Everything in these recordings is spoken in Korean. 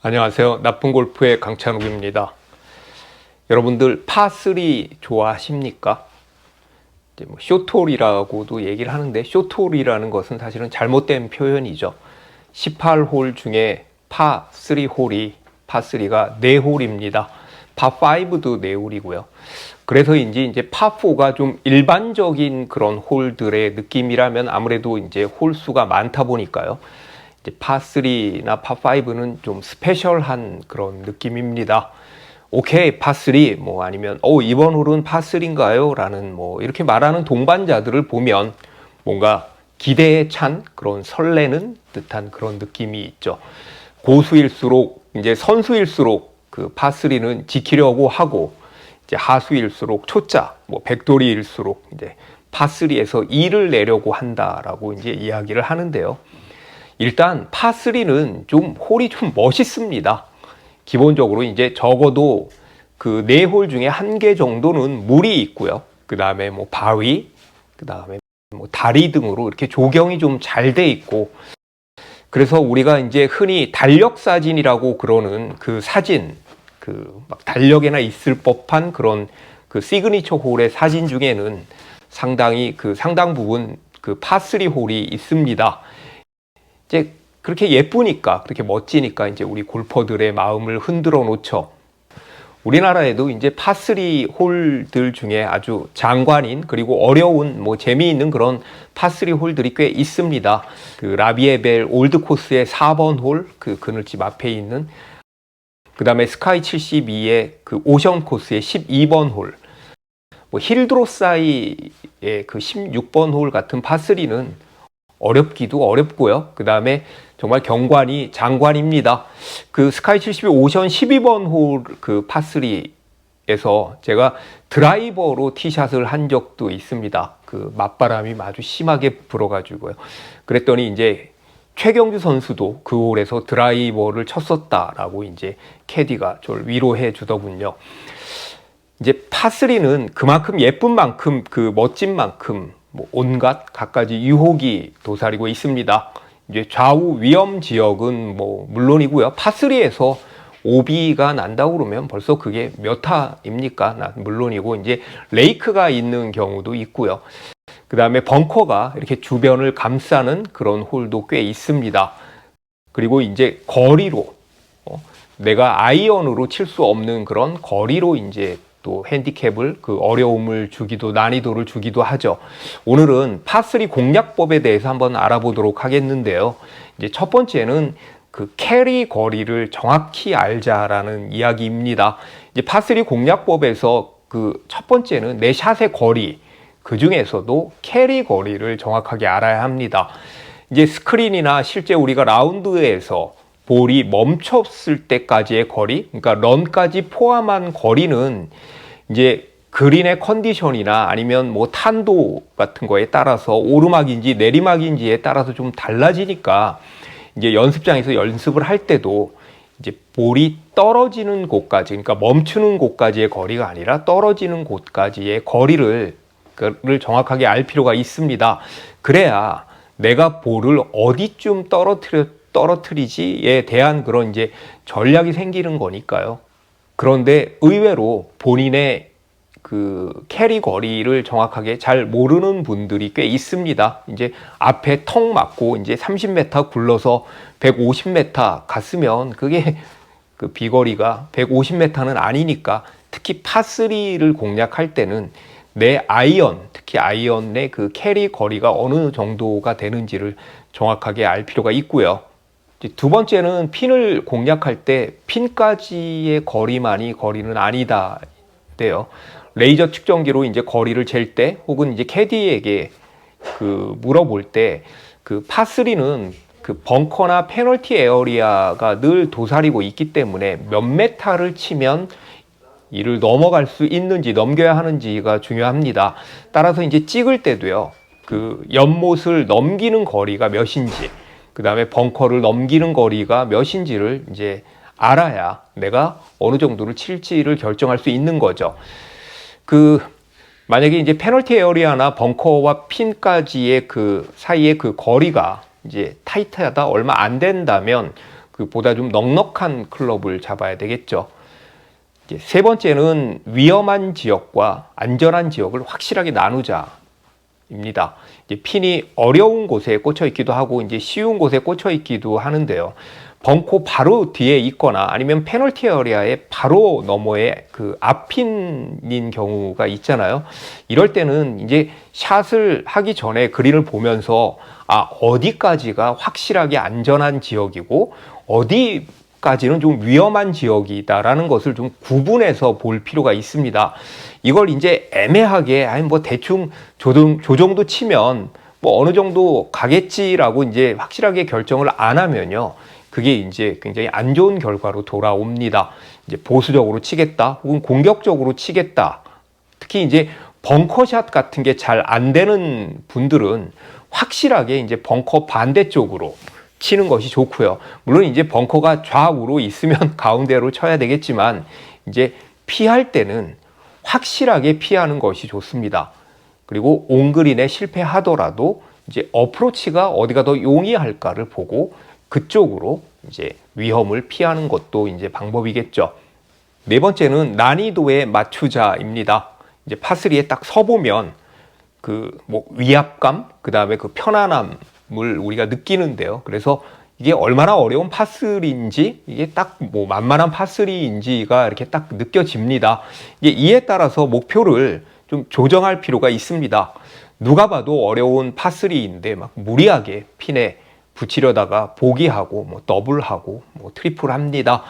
안녕하세요. 나쁜 골프의 강찬욱입니다. 여러분들 파3 좋아하십니까? 이제 뭐 쇼트홀이라고도 얘기를 하는데 쇼트홀이라는 것은 사실은 잘못된 표현이죠. 18홀 중에 파3홀이 파3가 4홀입니다. 파5도 4홀이고요. 그래서인지 이제 파4가 좀 일반적인 그런 홀들의 느낌이라면 아무래도 이제 홀 수가 많다 보니까요. 파3나 파5는 좀 스페셜한 그런 느낌입니다. 오케이, 파3, 뭐 아니면, 이번 홀은 파3인가요? 라는 뭐, 이렇게 말하는 동반자들을 보면 뭔가 기대에 찬 그런 설레는 듯한 그런 느낌이 있죠. 고수일수록, 이제 선수일수록 그 파3는 지키려고 하고, 이제 하수일수록 초짜, 뭐, 백돌이일수록 이제 파3에서 2를 내려고 한다라고 이제 이야기를 하는데요. 일단 파3는 좀 홀이 좀 멋있습니다. 기본적으로 이제 적어도 그 4홀 중에 1개 정도는 물이 있고요. 그 다음에 뭐 바위, 그 다음에 뭐 다리 등으로 이렇게 조경이 좀 잘 돼 있고, 그래서 우리가 이제 흔히 달력 사진이라고 그러는 그 사진, 그 막 달력에나 있을 법한 그런 그 시그니처 홀의 사진 중에는 상당히 그 상당 부분 그 파3 홀이 있습니다. 이제 그렇게 예쁘니까, 그렇게 멋지니까 이제 우리 골퍼들의 마음을 흔들어 놓죠. 우리나라에도 이제 파3 홀들 중에 아주 장관인, 그리고 어려운, 뭐 재미있는 그런 파3 홀들이 꽤 있습니다. 그 라비에벨 올드 코스의 4번 홀, 그 그늘집 앞에 있는, 그 다음에 스카이 72의 그 오션 코스의 12번 홀, 뭐 힐드로사이의 그 16번 홀 같은 파3는 어렵기도 어렵고요. 그 다음에 정말 경관이 장관입니다. 그 스카이 72 오션 12번 홀 그 파3에서 제가 드라이버로 티샷을 한 적도 있습니다. 그 맞바람이 아주 심하게 불어가지고요. 그랬더니 이제 최경주 선수도 그 홀에서 드라이버를 쳤었다라고 이제 캐디가 저를 위로해 주더군요. 이제 파3는 그만큼 예쁜 만큼 그 멋진 만큼 뭐 온갖 갖가지 유혹이 도사리고 있습니다. 이제 좌우 위험 지역은 뭐 물론이고요. 파3에서 오비가 난다고 그러면 벌써 그게 몇 타입니까? 물론이고 이제 레이크가 있는 경우도 있고요. 그 다음에 벙커가 이렇게 주변을 감싸는 그런 홀도 꽤 있습니다. 그리고 이제 거리로 내가 아이언으로 칠 수 없는 그런 거리로 이제 또 핸디캡을 그 어려움을 주기도 난이도를 주기도 하죠. 오늘은 파3 공략법에 대해서 한번 알아보도록 하겠는데요. 이제 첫 번째는 그 캐리 거리를 정확히 알자라는 이야기입니다. 이제 파3 공략법에서 그 첫 번째는 내 샷의 거리, 그 중에서도 캐리 거리를 정확하게 알아야 합니다. 이제 스크린이나 실제 우리가 라운드에서 볼이 멈췄을 때까지의 거리, 그러니까 런까지 포함한 거리는 이제 그린의 컨디션이나 아니면 뭐 탄도 같은 거에 따라서 오르막인지 내리막인지에 따라서 좀 달라지니까 이제 연습장에서 연습을 할 때도 이제 볼이 떨어지는 곳까지, 그러니까 멈추는 곳까지의 거리가 아니라 떨어지는 곳까지의 거리를 정확하게 알 필요가 있습니다. 그래야 내가 볼을 어디쯤 떨어뜨리지에 대한 그런 이제 전략이 생기는 거니까요. 그런데 의외로 본인의 그 캐리 거리를 정확하게 잘 모르는 분들이 꽤 있습니다. 이제 앞에 턱 맞고 이제 30m 굴러서 150m 갔으면 그게 그 비거리가 150m는 아니니까, 특히 파3를 공략할 때는 내 아이언, 특히 아이언의 그 캐리 거리가 어느 정도가 되는지를 정확하게 알 필요가 있고요. 두 번째는 핀을 공략할 때 핀까지의 거리만이 거리는 아니다 돼요. 레이저 측정기로 이제 거리를 잴 때, 혹은 이제 캐디에게 그 물어볼 때, 그 파3는 그 벙커나 페널티 에어리아가 늘 도사리고 있기 때문에 몇 메타를 치면 이를 넘어갈 수 있는지 넘겨야 하는지가 중요합니다. 따라서 이제 찍을 때도요, 그 연못을 넘기는 거리가 몇인지, 그 다음에 벙커를 넘기는 거리가 몇인지를 이제 알아야 내가 어느 정도를 칠지를 결정할 수 있는 거죠. 만약에 이제 페널티 에어리아나 벙커와 핀까지의 그 사이의 그 거리가 이제 타이트하다, 얼마 안 된다면 그 보다 좀 넉넉한 클럽을 잡아야 되겠죠. 이제 세 번째는 위험한 지역과 안전한 지역을 확실하게 나누자입니다. 이제 핀이 어려운 곳에 꽂혀 있기도 하고 이제 쉬운 곳에 꽂혀 있기도 하는데요. 벙커 바로 뒤에 있거나 아니면 페널티 에리아의 바로 너머에 그 앞핀인 경우가 있잖아요. 이럴 때는 이제 샷을 하기 전에 그린을 보면서 어디까지가 확실하게 안전한 지역이고 어디까지는 좀 위험한 지역이다라는 것을 좀 구분해서 볼 필요가 있습니다. 이걸 이제 애매하게 뭐 대충 저 정도 치면 뭐 어느 정도 가겠지라고 이제 확실하게 결정을 안 하면요. 그게 이제 굉장히 안 좋은 결과로 돌아옵니다. 이제 보수적으로 치겠다, 혹은 공격적으로 치겠다. 특히 이제 벙커샷 같은 게 잘 안 되는 분들은 확실하게 이제 벙커 반대쪽으로 치는 것이 좋고요. 물론 이제 벙커가 좌우로 있으면 가운데로 쳐야 되겠지만 이제 피할 때는 확실하게 피하는 것이 좋습니다. 그리고 온그린에 실패하더라도 이제 어프로치가 어디가 더 용이할까를 보고 그쪽으로 이제 위험을 피하는 것도 이제 방법이겠죠. 네 번째는 난이도에 맞추자입니다. 이제 파3에 딱 서보면 그 뭐 위압감, 그 다음에 그 편안함을 우리가 느끼는데요. 그래서 이게 얼마나 어려운 파3인지, 이게 딱 뭐 만만한 파3인지가 이렇게 딱 느껴집니다. 이에 따라서 목표를 좀 조정할 필요가 있습니다. 누가 봐도 어려운 파3인데 막 무리하게 핀에 붙이려다가 보기하고 뭐 더블하고 뭐 트리플 합니다.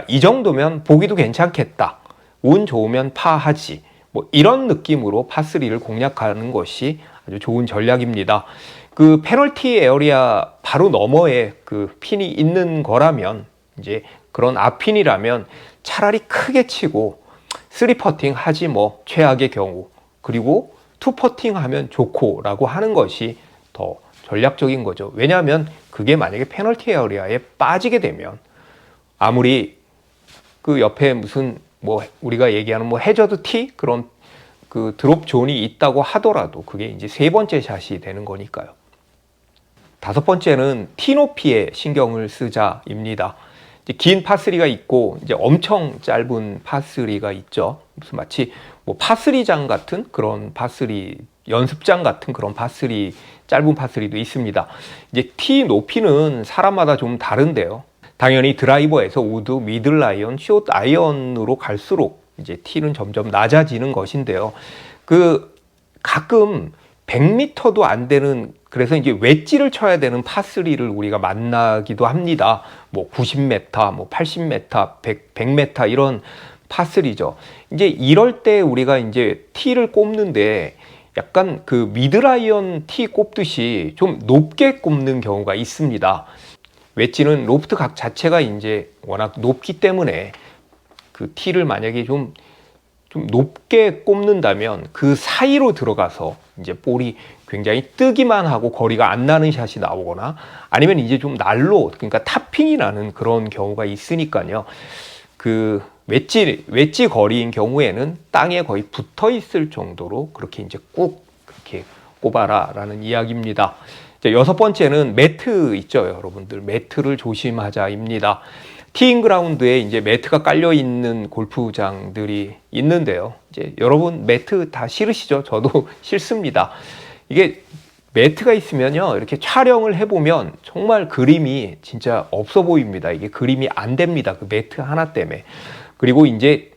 이 정도면 보기도 괜찮겠다. 운 좋으면 파하지. 뭐 이런 느낌으로 파3를 공략하는 것이 아주 좋은 전략입니다. 그 페널티 에어리아 바로 너머에 그 핀이 있는 거라면, 이제 그런 앞핀이라면 차라리 크게 치고 3퍼팅 하지 뭐 최악의 경우, 그리고 2퍼팅 하면 좋고 라고 하는 것이 더 전략적인 거죠. 왜냐하면 그게 만약에 페널티 에어리아에 빠지게 되면 아무리 그 옆에 무슨 뭐 우리가 얘기하는 뭐 해저드 티 그런 그 드롭 존이 있다고 하더라도 그게 이제 세 번째 샷이 되는 거니까요. 다섯 번째는 티 높이에 신경을 쓰자입니다. 이제 긴 파3가 있고 이제 엄청 짧은 파3가 있죠. 무슨 마치 뭐 파3장 같은 그런 파3 연습장 같은 그런 파3 짧은 파3도 있습니다. 이제 티 높이는 사람마다 좀 다른데요. 당연히 드라이버에서 우드, 미들 아이언, 숏 아이언으로 갈수록 이제 티는 점점 낮아지는 것인데요. 그 가끔 100m도 안 되는, 그래서 이제 웨지를 쳐야 되는 파3를 우리가 만나기도 합니다. 뭐 90m, 뭐 80m, 100m 이런 파3죠. 이제 이럴 때 우리가 이제 티를 꼽는데 약간 그 미드라이언 티 꼽듯이 좀 높게 꼽는 경우가 있습니다. 웨지는 로프트 각 자체가 이제 워낙 높기 때문에 그 티를 만약에 좀 높게 꼽는다면 그 사이로 들어가서 이제 볼이 굉장히 뜨기만 하고 거리가 안 나는 샷이 나오거나 아니면 이제 좀 날로, 그러니까 탑핑이 나는 그런 경우가 있으니까요. 그 웨지 거리인 경우에는 땅에 거의 붙어 있을 정도로 그렇게 이제 꾹 그렇게 꼽아라 라는 이야기입니다. 여섯 번째는 매트 있죠, 여러분들. 매트를 조심하자입니다. 티잉 그라운드에 이제 매트가 깔려 있는 골프장들이 있는데요. 이제 여러분 매트 다 싫으시죠? 저도 싫습니다. 이게 매트가 있으면요, 이렇게 촬영을 해보면 정말 그림이 진짜 없어 보입니다. 이게 그림이 안 됩니다. 그 매트 하나 때문에. 그리고 이제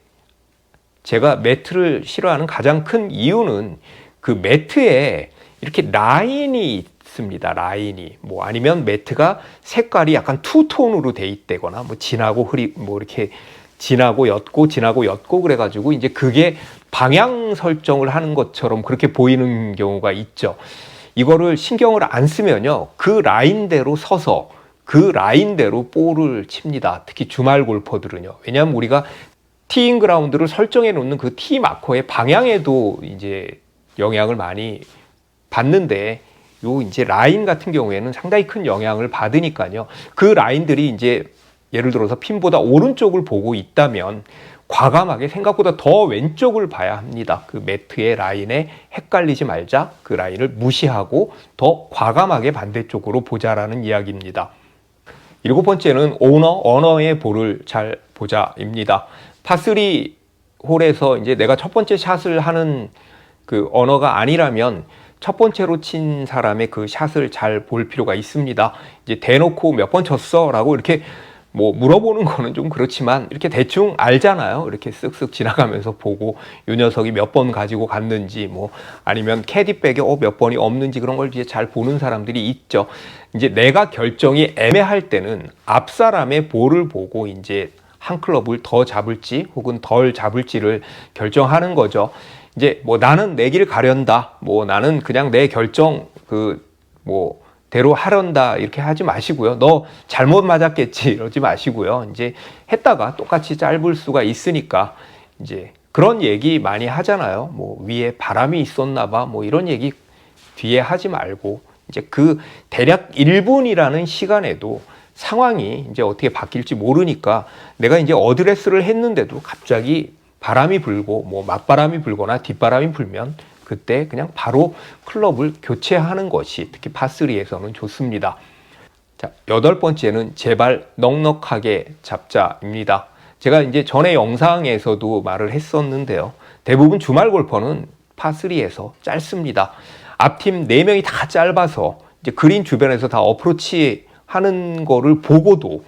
제가 매트를 싫어하는 가장 큰 이유는 그 매트에 이렇게 라인이 있습니다. 라인이 뭐 아니면 매트가 색깔이 약간 투톤으로 돼 있다거나 뭐 진하고 흐리 뭐 이렇게 진하고 옅고 그래가지고 이제 그게 방향 설정을 하는 것처럼 그렇게 보이는 경우가 있죠. 이거를 신경을 안 쓰면요, 그 라인대로 서서 그 라인대로 볼을 칩니다. 특히 주말 골퍼들은요. 왜냐하면 우리가 티잉 그라운드를 설정해 놓는 그 티 마커의 방향에도 이제 영향을 많이 받는데, 요 이제 라인 같은 경우에는 상당히 큰 영향을 받으니까요. 그 라인들이 이제 예를 들어서 핀보다 오른쪽을 보고 있다면 과감하게 생각보다 더 왼쪽을 봐야 합니다. 그 매트의 라인에 헷갈리지 말자. 그 라인을 무시하고 더 과감하게 반대쪽으로 보자라는 이야기입니다. 7번째는 언어의 볼을 잘 보자입니다. 파3 홀에서 이제 내가 첫 번째 샷을 하는 그 언어가 아니라면 첫 번째로 친 사람의 그 샷을 잘 볼 필요가 있습니다. 이제 대놓고 몇 번 쳤어? 라고 이렇게 뭐 물어보는 거는 좀 그렇지만 이렇게 대충 알잖아요. 이렇게 쓱쓱 지나가면서 보고 이 녀석이 몇 번 가지고 갔는지 뭐 아니면 캐디백에 몇 번이 없는지 그런 걸 이제 잘 보는 사람들이 있죠. 이제 내가 결정이 애매할 때는 앞 사람의 볼을 보고 이제 한 클럽을 더 잡을지 혹은 덜 잡을지를 결정하는 거죠. 이제 뭐 나는 내길 가련다. 뭐 나는 그냥 내 결정 대로 하련다 이렇게 하지 마시고요. 너 잘못 맞았겠지 이러지 마시고요. 이제 했다가 똑같이 짧을 수가 있으니까 이제 그런 얘기 많이 하잖아요. 뭐 위에 바람이 있었나 봐. 뭐 이런 얘기 뒤에 하지 말고 이제 그 대략 1분이라는 시간에도 상황이 이제 어떻게 바뀔지 모르니까 내가 이제 어드레스를 했는데도 갑자기 바람이 불고 뭐 맞바람이 불거나 뒷바람이 불면 그때 그냥 바로 클럽을 교체하는 것이 특히 파3에서는 좋습니다. 자, 8번째는 제발 넉넉하게 잡자입니다. 제가 이제 전에 영상에서도 말을 했었는데요. 대부분 주말 골퍼는 파3에서 짧습니다. 앞팀 4명이 다 짧아서 이제 그린 주변에서 다 어프로치 하는 거를 보고도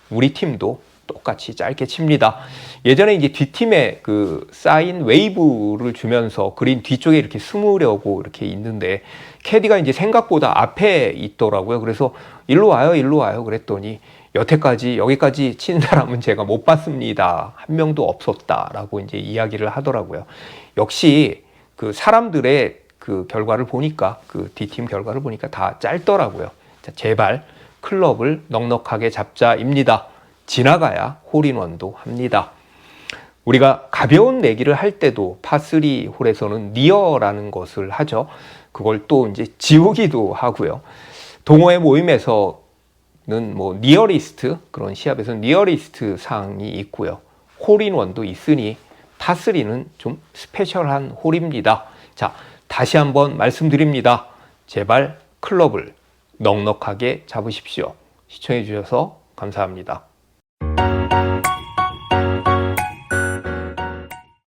우리 팀도 똑같이 짧게 칩니다. 예전에 이제 뒷팀에 그 사인 웨이브를 주면서 그린 뒤쪽에 이렇게 숨으려고 이렇게 있는데 캐디가 이제 생각보다 앞에 있더라고요. 그래서 일로 와요 그랬더니 여기까지 친 사람은 제가 못 봤습니다. 한 명도 없었다라고 이제 이야기를 하더라고요. 역시 그 사람들의 그 결과를 보니까 그 뒷팀 결과를 보니까 다 짧더라고요. 자, 제발 클럽을 넉넉하게 잡자입니다. 지나가야 홀인원도 합니다. 우리가 가벼운 내기를 할 때도 파3 홀에서는 니어라는 것을 하죠. 그걸 또 이제 지우기도 하고요. 동호회 모임에서는 뭐 니어리스트, 그런 시합에서는 니어리스트 상이 있고요. 홀인원도 있으니 파3는 좀 스페셜한 홀입니다. 자, 다시 한번 말씀드립니다. 제발 클럽을 넉넉하게 잡으십시오. 시청해 주셔서 감사합니다.